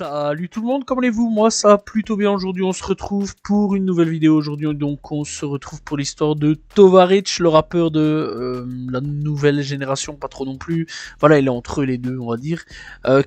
Salut tout le monde, comment allez-vous? Moi ça va plutôt bien. Aujourd'hui on se retrouve pour une nouvelle vidéo. Aujourd'hui donc on se retrouve pour l'histoire de Tovarich, le rappeur de la nouvelle génération, pas trop non plus. Voilà, il est entre les deux on va dire.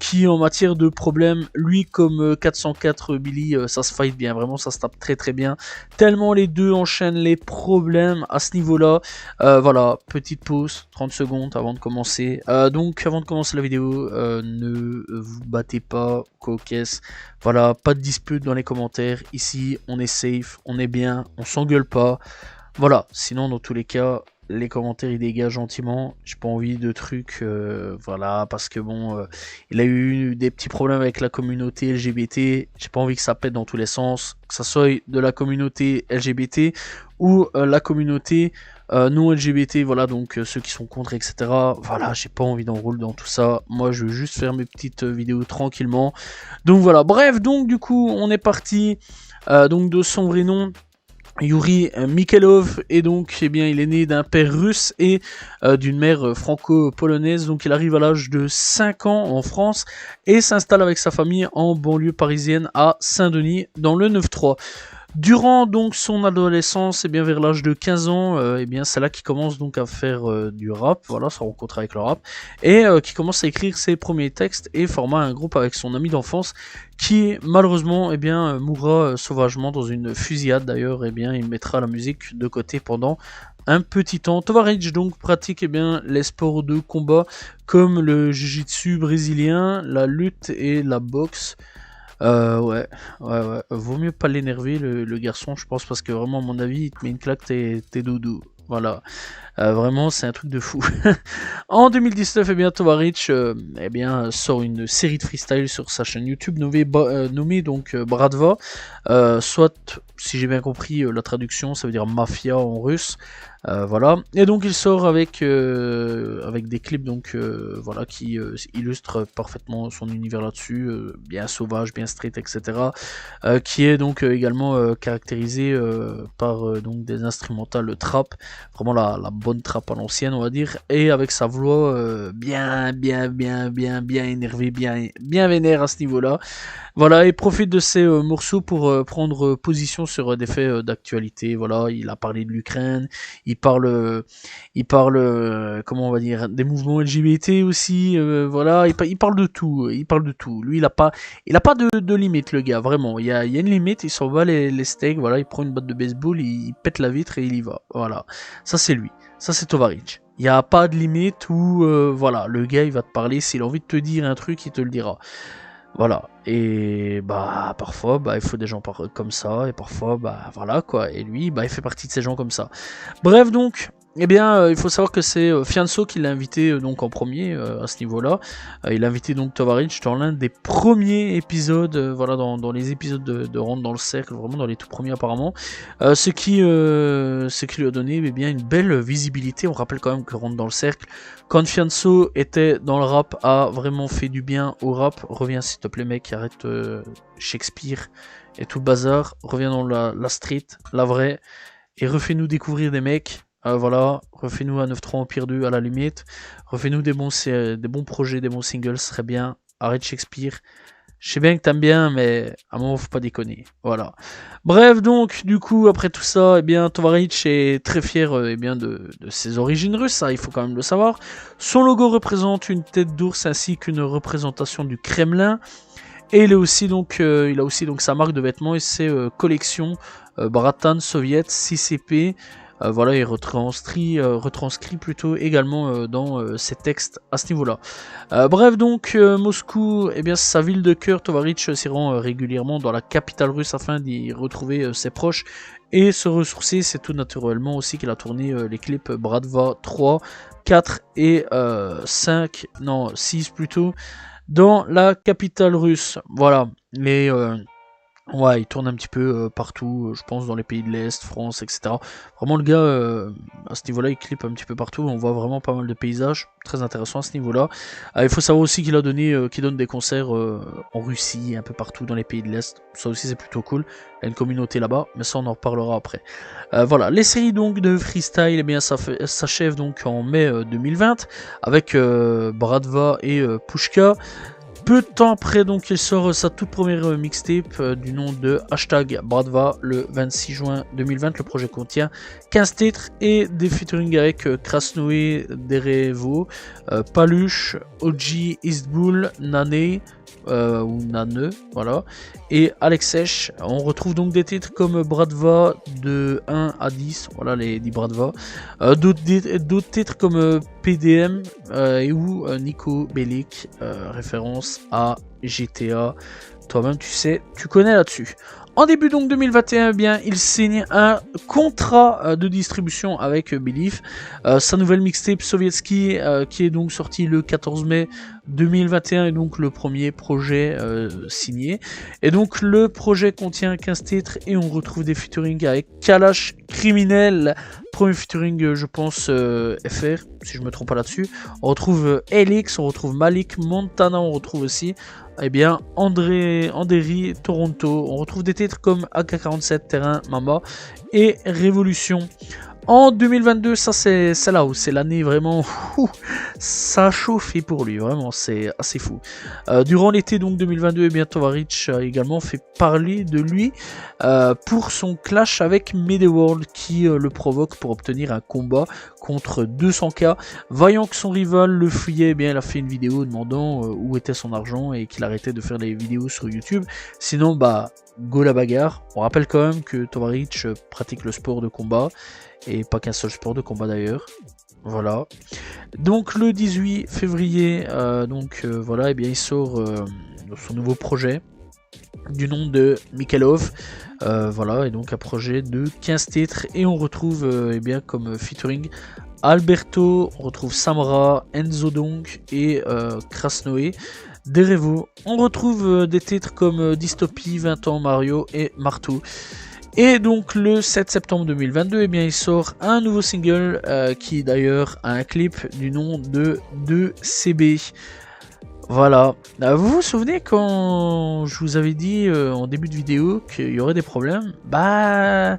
Qui en matière de problèmes, lui comme 404 Billy, ça se fight bien, vraiment ça se tape très très bien. Tellement les deux enchaînent les problèmes à ce niveau-là. Voilà, petite pause, 30 secondes avant de commencer. Donc avant de commencer la vidéo, ne vous battez pas, coquesse. Voilà, pas de dispute dans les commentaires. Ici, on est safe, on est bien, on s'engueule pas. Voilà, sinon dans tous les cas, les commentaires ils dégagent gentiment. J'ai pas envie de trucs, voilà, parce que bon, il a eu des petits problèmes avec la communauté LGBT. J'ai pas envie que ça pète dans tous les sens, que ça soit de la communauté LGBT ou la communauté non LGBT, voilà, donc ceux qui sont contre, etc. Voilà, j'ai pas envie d'enrouler dans tout ça. Moi, je veux juste faire mes petites vidéos tranquillement. Donc voilà, bref, donc du coup, on est parti. Donc de son vrai nom, Yuri Mikhailov, et donc eh bien il est né d'un père russe et d'une mère franco-polonaise. Donc il arrive à l'âge de 5 ans en France et s'installe avec sa famille en banlieue parisienne à Saint-Denis dans le 9-3. Durant donc son adolescence, et bien vers l'âge de 15 ans, et bien c'est là qu'il commence donc à faire du rap, voilà, sa rencontre avec le rap, et qui commence à écrire ses premiers textes et forma un groupe avec son ami d'enfance qui malheureusement eh bien mourra sauvagement dans une fusillade. D'ailleurs, eh bien il mettra la musique de côté pendant un petit temps. Tovarich donc pratique eh bien les sports de combat comme le jiu-jitsu brésilien, la lutte et la boxe. Ouais. Vaut mieux pas l'énerver, le garçon, je pense, parce que vraiment, à mon avis, il te met une claque, t'es doudou. Voilà. Vraiment, c'est un truc de fou. En 2019, eh bien, Tovarich eh bien, sort une série de freestyle sur sa chaîne YouTube nommée donc Bratva. Soit, si j'ai bien compris, la traduction, ça veut dire mafia en russe. Voilà, et donc il sort avec des clips donc voilà qui illustrent parfaitement son univers là-dessus, bien sauvage, bien street, etc. Qui est donc également caractérisé par donc des instrumentales trap, vraiment la bonne trap à l'ancienne on va dire, et avec sa voix bien énervée, bien vénère à ce niveau-là. Voilà, il profite de ces morceaux pour prendre position sur des faits d'actualité. Voilà, il a parlé de l'Ukraine, il parle, comment on va dire, des mouvements LGBT aussi. Voilà, il parle de tout, il parle de tout. Lui, il a pas de limite, le gars, vraiment. Il y a une limite, il s'en va les steaks. Voilà, il prend une batte de baseball, il pète la vitre et il y va. Voilà, ça c'est lui, ça c'est Tovarich. Il n'y a pas de limite où, voilà, le gars il va te parler, s'il a envie de te dire un truc, il te le dira. Voilà, et bah parfois bah il faut des gens comme ça, et parfois bah voilà quoi, et lui bah il fait partie de ces gens comme ça. Bref, donc eh bien il faut savoir que c'est Fianso qui l'a invité donc en premier à ce niveau-là. Il a invité donc Tovarich dans l'un des premiers épisodes, voilà, dans les épisodes de Rentre dans le Cercle, vraiment dans les tout premiers apparemment, ce qui lui a donné eh bien une belle visibilité. On rappelle quand même que Rentre dans le Cercle, quand Fianso était dans le rap, a vraiment fait du bien au rap. Reviens s'il te plaît mec, arrête Shakespeare et tout le bazar, reviens dans la street, la vraie, et refais-nous découvrir des mecs. Voilà, refais-nous un 9-3 Empire 2 à la limite, refais-nous des bons projets, des bons singles, ce serait bien. Arrête Shakespeare. Je sais bien que t'aimes bien, mais à un moment faut pas déconner. Voilà. Bref, donc du coup après tout ça, eh bien Tovarich est très fier eh bien de ses origines russes, ça il faut quand même le savoir. Son logo représente une tête d'ours ainsi qu'une représentation du Kremlin. Et il a aussi donc sa marque de vêtements et ses collections Bratan Soviet 6CP. Voilà, il retranscrit plutôt également dans ses textes à ce niveau-là. Bref, donc Moscou, eh bien sa ville de cœur. Tovarich s'y rend régulièrement dans la capitale russe afin d'y retrouver ses proches et se ressourcer. C'est tout naturellement aussi qu'il a tourné les clips Bratva 3, 4 et 5, non 6 plutôt, dans la capitale russe. Voilà, mais ouais, il tourne un petit peu partout, je pense dans les pays de l'Est, France, etc. Vraiment le gars, à ce niveau-là, il clip un petit peu partout, on voit vraiment pas mal de paysages, très intéressant à ce niveau-là. Il faut savoir aussi qu'il donne des concerts en Russie, un peu partout dans les pays de l'Est, ça aussi c'est plutôt cool, il y a une communauté là-bas, mais ça on en reparlera après. Voilà, les séries donc de freestyle, eh bien ça s'achève donc en mai 2020, avec Bratva et Pushka. Peu de temps après, donc, il sort sa toute première mixtape du nom de #Bradva le 26 juin 2020. Le projet contient 15 titres et des featuring avec Krasnoé, Derevo, Paluche, OG, Eastbull, Nane, ou Nane, voilà, et Alex Sech. On retrouve donc des titres comme Bradva de 1 à 10, voilà les 10 Bradva, d'autres titres comme PDM et ou Nico Bellic, référence à GTA. Toi-même tu sais, tu connais là-dessus. En début donc 2021, eh bien, il signe un contrat de distribution avec Belief. Sa nouvelle mixtape Sovietsky, qui est donc sortie le 14 mai 2021, est donc le premier projet signé. Et donc le projet contient 15 titres et on retrouve des featuring avec Kalash Criminel. Premier featuring, je pense, FR, si je me trompe pas là-dessus. On retrouve Elix, on retrouve Malik Montana, on retrouve aussi Anderi Toronto. On retrouve des titres comme AK-47, Terrain, Mama et Révolution. En 2022, ça c'est là où c'est l'année vraiment fou, ça a chauffé pour lui, vraiment c'est assez fou. Durant l'été donc 2022, eh bien Tovarich a également fait parler de lui pour son clash avec Medeworld qui le provoque pour obtenir un combat contre 200k. Voyant que son rival le fuyait, eh bien il a fait une vidéo demandant où était son argent et qu'il arrêtait de faire des vidéos sur YouTube. Sinon go la bagarre. On rappelle quand même que Tovarich pratique le sport de combat. Et pas qu'un seul sport de combat d'ailleurs. Voilà. Donc le 18 février, voilà, et bien il sort son nouveau projet du nom de Mikhailov. Voilà, et donc un projet de 15 titres. Et on retrouve bien comme featuring Alberto, on retrouve Samra, Enzo donc et Krasnoé. Derevo. On retrouve des titres comme Dystopie, 20 ans Mario et Marteau. Et donc le 7 septembre 2022, eh bien, il sort un nouveau single qui d'ailleurs a un clip du nom de 2CB. Voilà. Vous vous souvenez quand je vous avais dit en début de vidéo qu'il y aurait des problèmes? Ce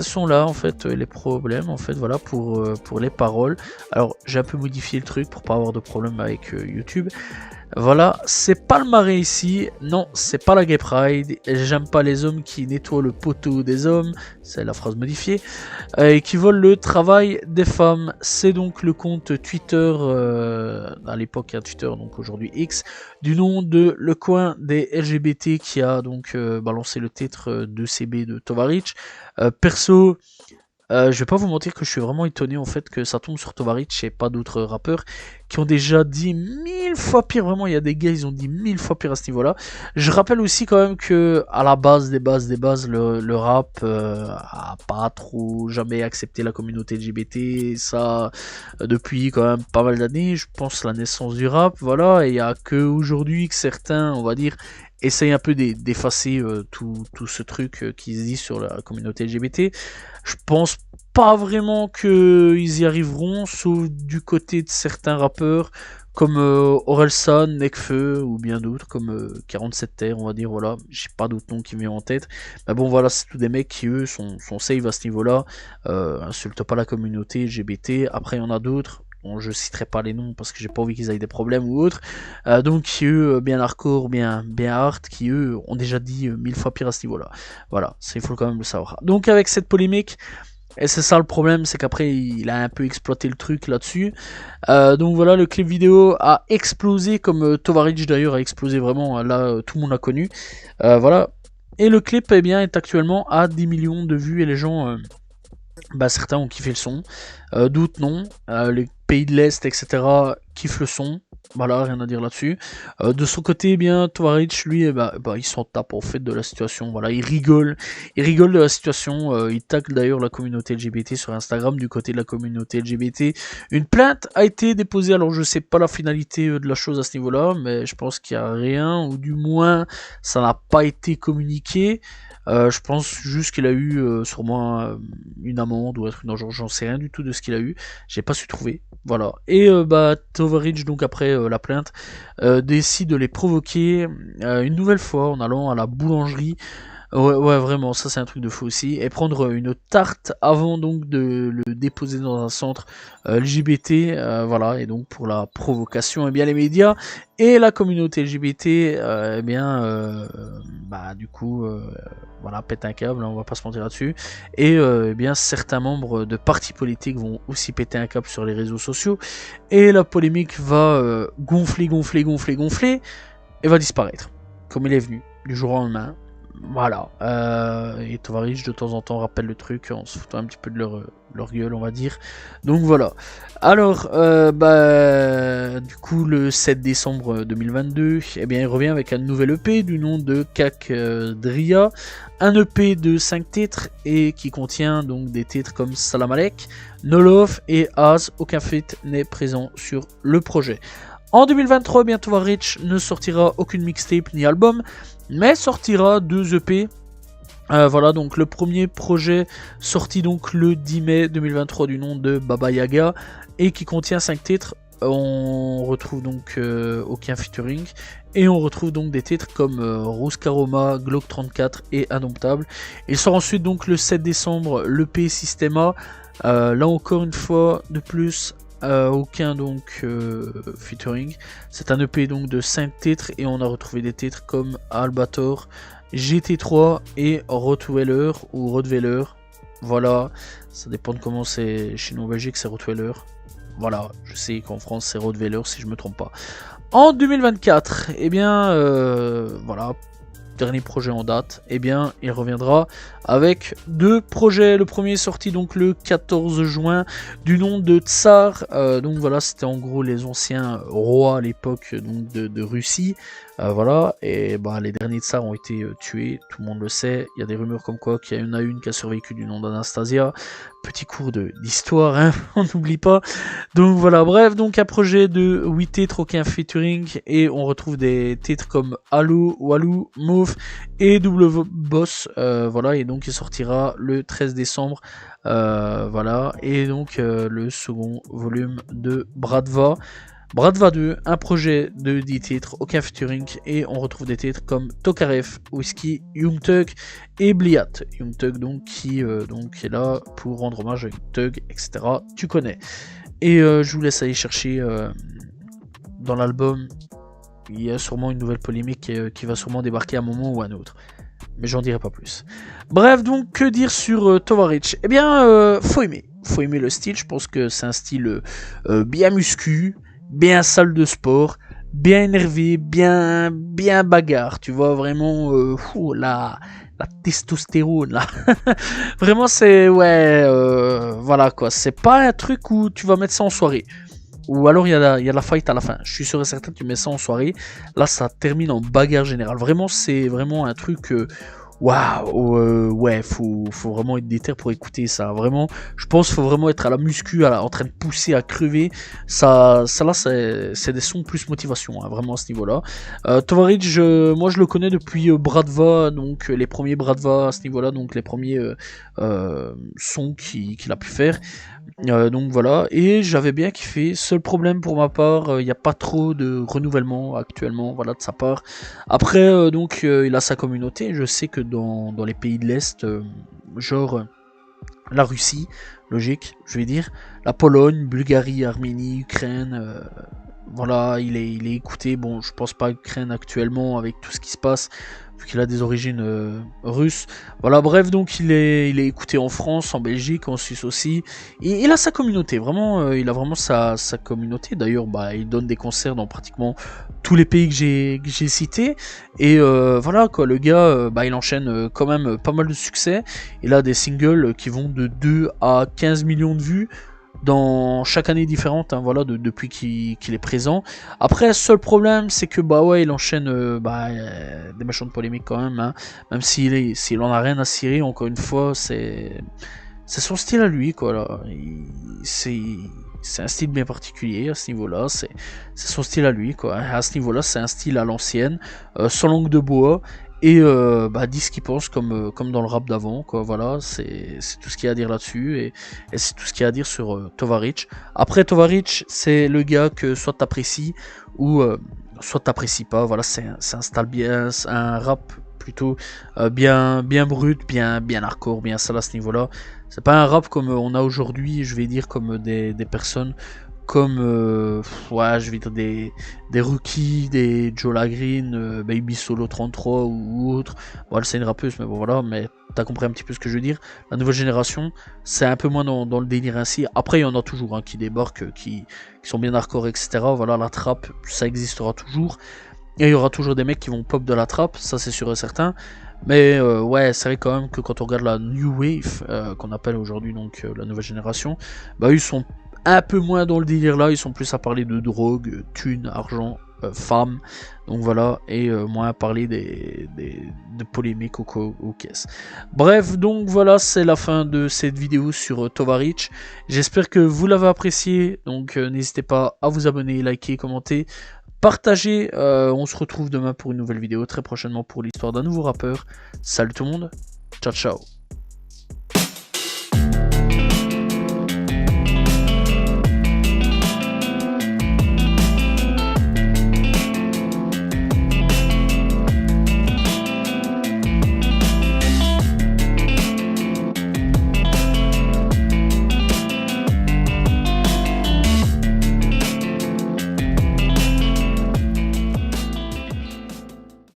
sont là en fait les problèmes en fait, voilà, pour les paroles. Alors j'ai un peu modifié le truc pour pas avoir de problème avec YouTube. Voilà, c'est pas le marais ici, non, c'est pas la Gay Pride, j'aime pas les hommes qui nettoient le poteau des hommes, c'est la phrase modifiée, et qui volent le travail des femmes. C'est donc le compte Twitter, à l'époque Twitter, donc aujourd'hui X, du nom de Le Coin des LGBT qui a donc balancé le titre de CB de Tovarich. Perso, je vais pas vous mentir que je suis vraiment étonné en fait que ça tombe sur Tovarich et pas d'autres rappeurs qui ont déjà dit 1000 fois pire. Vraiment, il y a des gars, ils ont dit 1000 fois pire à ce niveau-là. Je rappelle aussi quand même que à la base des bases, le rap a pas trop jamais accepté la communauté LGBT. Ça depuis quand même pas mal d'années. Je pense la naissance du rap, voilà. Et il y a que aujourd'hui que certains, on va dire, essayent un peu d'effacer tout ce truc qui se dit sur la communauté LGBT. Je pense pas vraiment qu'ils y arriveront, sauf du côté de certains rappeurs comme Orelsan, Nekfeu ou bien d'autres comme 47 Terre, on va dire, voilà. J'ai pas d'autres noms qui me viennent en tête. Mais bon, voilà, c'est tous des mecs qui, eux, sont safe à ce niveau-là. Insultent pas la communauté LGBT. Après, il y en a d'autres. Bon, je citerai pas les noms parce que j'ai pas envie qu'ils aient des problèmes ou autres. Donc qui eux, bien hardcore, bien hard, qui eux ont déjà dit 1000 fois pire à ce niveau-là. Voilà, ça il faut quand même le savoir. Donc avec cette polémique, et c'est ça le problème, c'est qu'après il a un peu exploité le truc là-dessus. Donc voilà, le clip vidéo a explosé comme Tovarich d'ailleurs a explosé vraiment. Là, tout le monde a connu. Voilà. Et le clip, eh bien, est actuellement à 10 millions de vues et les gens. Certains ont kiffé le son, d'autres non. Les pays de l'Est, etc. kiffent le son. Voilà, rien à dire là-dessus. De son côté, eh bien, Tovarich, lui, il s'en tape en fait de la situation. Voilà, il rigole de la situation. Il tacle d'ailleurs la communauté LGBT sur Instagram. Du côté de la communauté LGBT, une plainte a été déposée. Alors, je sais pas la finalité de la chose à ce niveau-là, mais je pense qu'il y a rien, ou du moins, ça n'a pas été communiqué. Je pense juste qu'il a eu sûrement une amende ou un truc dans le genre, j'en sais rien du tout de ce qu'il a eu, j'ai pas su trouver, voilà. Et Tovarich, donc après la plainte, décide de les provoquer une nouvelle fois en allant à la boulangerie Ouais, vraiment, ça c'est un truc de fou aussi. Et prendre une tarte avant donc de le déposer dans un centre LGBT, voilà. Et donc pour la provocation, eh bien les médias et la communauté LGBT, eh bien, bah du coup, voilà, pète un câble, hein, on va pas se mentir là-dessus. Et eh bien certains membres de partis politiques vont aussi péter un câble sur les réseaux sociaux. Et la polémique va gonfler et va disparaître, comme il est venu, du jour au lendemain. Voilà. Et Tovarich de temps en temps rappelle le truc en se foutant un petit peu de leur gueule, on va dire. Donc voilà. Alors, du coup, le 7 décembre 2022, eh bien, il revient avec un nouvel EP du nom de Kakdria. Un EP de 5 titres et qui contient donc des titres comme Salam Alek, No Love et Az. Aucun feat n'est présent sur le projet. En 2023, bien Tovarich ne sortira aucune mixtape ni album, mais sortira 2 EP. Voilà, donc le premier projet sorti donc le 10 mai 2023 du nom de Baba Yaga et qui contient 5 titres. On retrouve donc aucun featuring et on retrouve donc des titres comme Rose Karoma, Glock 34 et Indomptable. Il sort ensuite donc le 7 décembre l'EP Systema. Là encore une fois de plus aucun donc featuring. C'est un EP donc de 5 titres et on a retrouvé des titres comme Albator, GT3 et Rottweiler ou Rottweiler. Voilà, ça dépend de comment c'est chez nous en Belgique, c'est Rottweiler. Voilà, je sais qu'en France c'est Rottweiler si je me trompe pas. En 2024, eh bien voilà, dernier projet en date, eh bien il reviendra avec 2 projets. Le premier est sorti donc le 14 juin du nom de Tsar. Donc voilà, c'était en gros les anciens rois à l'époque donc de Russie. Voilà, et bah, les derniers Tsars ont été tués, tout le monde le sait. Il y a des rumeurs comme quoi qu'il y en a une qui a survécu du nom d'Anastasia. Petit cours d'histoire, hein, on n'oublie pas. Donc voilà, bref, donc un projet de 8 titres, aucun featuring, et on retrouve des titres comme Halo, Walou, Mauve et Double Boss, voilà, et donc il sortira le 13 décembre, voilà, et donc le second volume de Bradva. Bradva 2, un projet de 10 titres, aucun featuring, et on retrouve des titres comme Tokarev, Whisky, Young Thug et Bliat. Young Thug donc qui donc est là pour rendre hommage à Young Thug, etc. Tu connais. Et je vous laisse aller chercher dans l'album. Il y a sûrement une nouvelle polémique qui va sûrement débarquer à un moment ou à un autre. Mais j'en dirai pas plus. Bref, donc que dire sur Tovarich? Eh bien, faut aimer. Faut aimer le style. Je pense que c'est un style bien muscu, bien salle de sport, bien énervé, bien bagarre. Tu vois, vraiment, la testostérone là. Vraiment, c'est, ouais, voilà quoi. C'est pas un truc où tu vas mettre ça en soirée. Ou alors il y a la fight à la fin. Je suis sûr et certain que tu mets ça en soirée. Là, ça termine en bagarre générale. Vraiment, c'est vraiment un truc. Waouh, ouais, faut vraiment être déter pour écouter ça. Vraiment, je pense qu'il faut vraiment être à la muscu, en train de pousser à crever. Ça là, c'est des sons plus motivation, hein, vraiment à ce niveau-là. Tovarich, moi je le connais depuis Bradva, donc les premiers Bradva à ce niveau-là, donc les premiers sons qu'il a pu faire. Donc voilà, et j'avais bien kiffé. Seul problème pour ma part, il n'y a pas trop de renouvellement actuellement, voilà, de sa part. Après, donc, il a sa communauté. Je sais que dans les pays de l'Est, genre la Russie, logique, je vais dire, la Pologne, Bulgarie, Arménie, Ukraine, voilà, il est écouté. Bon, je pense pas à Ukraine actuellement avec tout ce qui se passe, vu qu'il a des origines russes. Voilà, bref, donc il est écouté en France, en Belgique, en Suisse aussi. Et il a sa communauté, vraiment, il a vraiment sa communauté. D'ailleurs, bah, il donne des concerts dans pratiquement tous les pays que j'ai cités. Et voilà, quoi, le gars, bah, il enchaîne quand même pas mal de succès. Il a des singles qui vont de 2 à 15 millions de vues dans chaque année différente, hein, voilà, depuis qu'il est présent. Après, seul problème, c'est que bah ouais, il enchaîne des méchantes polémiques quand même, hein, même s'il en a rien à cirer. Encore une fois, c'est son style à lui, quoi. Là. C'est un style bien particulier à ce niveau-là. C'est son style à lui, quoi. À ce niveau-là, c'est un style à l'ancienne, sans langue de bois. Et dit ce qu'il pense comme dans le rap d'avant, quoi. Voilà, c'est tout ce qu'il y a à dire là-dessus, et c'est tout ce qu'il y a à dire sur Tovarich. Après, Tovarich, c'est le gars que soit t'apprécies ou soit t'apprécies pas. Voilà, c'est un style bien, un rap plutôt bien brut, bien hardcore, bien sale à ce niveau-là. C'est pas un rap comme on a aujourd'hui, je vais dire, comme des personnes comme ouais, je vais dire des rookies, des Jola Green, Baby Solo 33 ou autre. Bon, elle c'est une rappeuse, mais bon voilà, mais t'as compris un petit peu ce que je veux dire. La nouvelle génération, c'est un peu moins dans le délire ainsi. Après, il y en a toujours qui débarquent, qui sont bien hardcore, etc. Voilà, la trappe, ça existera toujours. Et il y aura toujours des mecs qui vont pop de la trappe, ça c'est sûr et certain. Mais ouais, c'est vrai quand même que quand on regarde la New Wave, qu'on appelle aujourd'hui donc la nouvelle génération, bah ils sont un peu moins dans le délire là, ils sont plus à parler de drogue, thunes, argent, femmes, donc voilà, et moins à parler de polémiques aux caisses. Bref, donc voilà, c'est la fin de cette vidéo sur Tovarich. J'espère que vous l'avez apprécié, donc n'hésitez pas à vous abonner, liker, commenter. Partagez, on se retrouve demain pour une nouvelle vidéo, très prochainement pour l'histoire d'un nouveau rappeur. Salut tout le monde, ciao ciao.